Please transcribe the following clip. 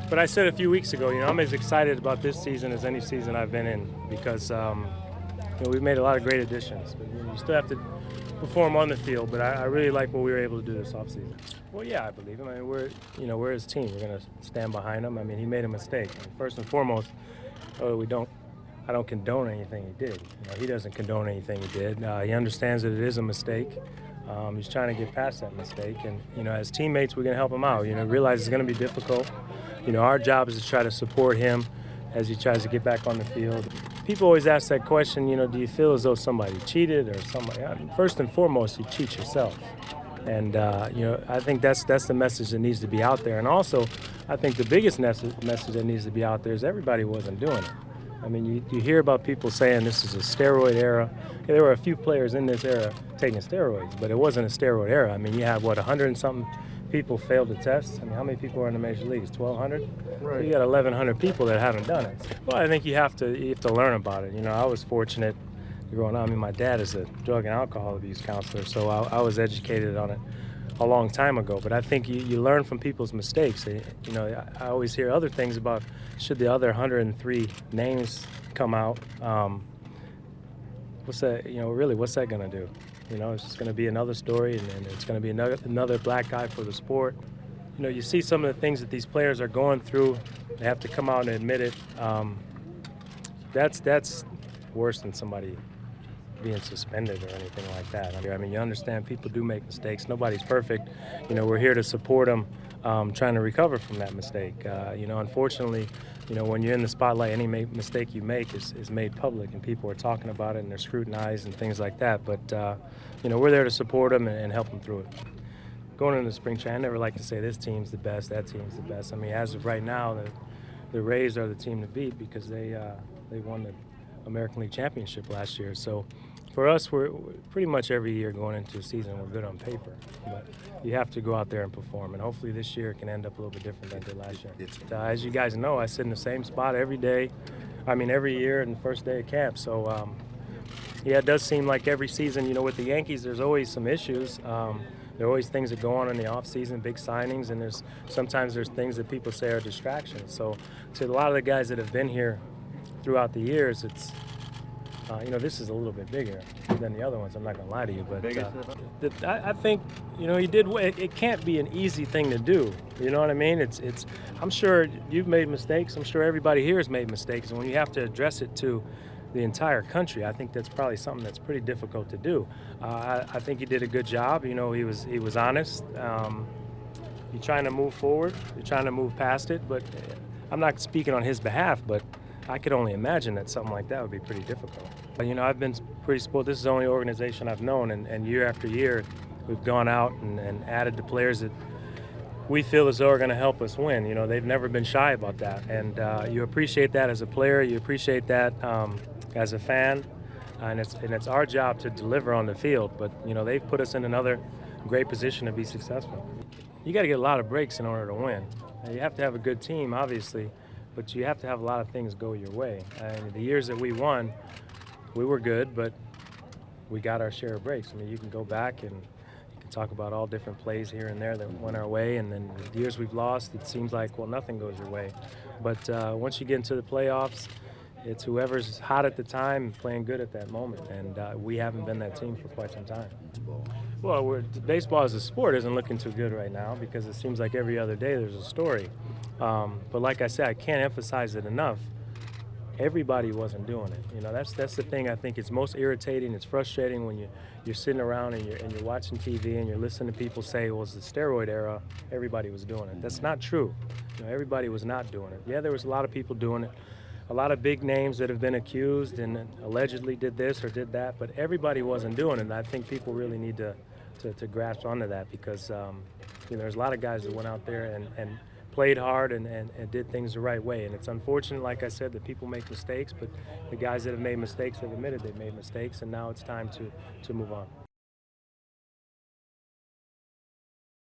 But I said a few weeks ago, I'm as excited about this season as any season I've been in because we've made a lot of great additions. But you still have to perform on the field. But I really like what we were able to do this offseason. Well, yeah, I believe him. I mean, we're his team. We're going to stand behind him. I mean, he made a mistake. First and foremost, I don't condone anything he did. He doesn't condone anything he did. He understands that it is a mistake. He's trying to get past that mistake, and as teammates, we're going to help him out. Realize it's going to be difficult. Our job is to try to support him as he tries to get back on the field. People always ask that question. Do you feel as though somebody cheated or somebody? First and foremost, you cheat yourself, and I think that's the message that needs to be out there. And also, I think the biggest message that needs to be out there is everybody wasn't doing it. I mean, you hear about people saying this is a steroid era. Yeah, there were a few players in this era taking steroids, but it wasn't a steroid era. I mean, you have, 100 and something people failed the test. I mean, how many people are in the major leagues? 1,200? Right. So you got 1,100 people that haven't done it. Well, I think you have to learn about it. I was fortunate growing up. I mean, my dad is a drug and alcohol abuse counselor, so I was educated on it a long time ago. But I think you learn from people's mistakes. I always hear other things about should the other 103 names come out. What's that? Really, what's that going to do? It's just going to be another story, and it's going to be another black guy for the sport. You see some of the things that these players are going through. They have to come out and admit it. That's worse than somebody being suspended or anything like that. I mean, you understand people do make mistakes. Nobody's perfect. We're here to support them, trying to recover from that mistake. Unfortunately, when you're in the spotlight, any mistake you make is made public, and people are talking about it, and they're scrutinized and things like that. But, we're there to support them and help them through it. Going into the spring training, I never like to say this team's the best, that team's the best. I mean, as of right now, the Rays are the team to beat because they won the American League Championship last year. So for us, we're pretty much every year going into the season, we're good on paper. But you have to go out there and perform, and hopefully this year it can end up a little bit different than it did last year. As you guys know, I sit in the same spot every year and the first day of camp. So, yeah, it does seem like every season, with the Yankees, there's always some issues. There are always things that go on in the offseason, big signings, and sometimes there's things that people say are distractions. So to a lot of the guys that have been here throughout the years, it's this is a little bit bigger than the other ones. I'm not going to lie to you, but I think he did. It can't be an easy thing to do. You know what I mean? It's. I'm sure you've made mistakes. I'm sure everybody here has made mistakes, and when you have to address it to the entire country, I think that's probably something that's pretty difficult to do. I think he did a good job. He was honest. You're trying to move forward. You're trying to move past it. But I'm not speaking on his behalf, but I could only imagine that something like that would be pretty difficult. I've been pretty spoiled. This is the only organization I've known, and year after year, we've gone out and added the players that we feel as though are going to help us win. They've never been shy about that, and you appreciate that as a player. You appreciate that as a fan, and it's our job to deliver on the field. But they've put us in another great position to be successful. You got to get a lot of breaks in order to win. You have to have a good team, obviously, but you have to have a lot of things go your way. And the years that we won, we were good, but we got our share of breaks. I mean, you can go back and you can talk about all different plays here and there that went our way, and then the years we've lost, it seems like, well, nothing goes your way. But once you get into the playoffs, it's whoever's hot at the time playing good at that moment, and we haven't been that team for quite some time. Well, baseball as a sport isn't looking too good right now because it seems like every other day there's a story. But like I said, I can't emphasize it enough. Everybody wasn't doing it. That's the thing I think is most irritating. It's frustrating when you're sitting around and you're watching TV and you're listening to people say, well, it's the steroid era, everybody was doing it. That's not true. Everybody was not doing it. Yeah, there was a lot of people doing it. A lot of big names that have been accused and allegedly did this or did that, but everybody wasn't doing it. And I think people really need to grasp onto that because there's a lot of guys that went out there and played hard and did things the right way. And it's unfortunate, like I said, that people make mistakes, but the guys that have made mistakes have admitted they've made mistakes, and now it's time to move on.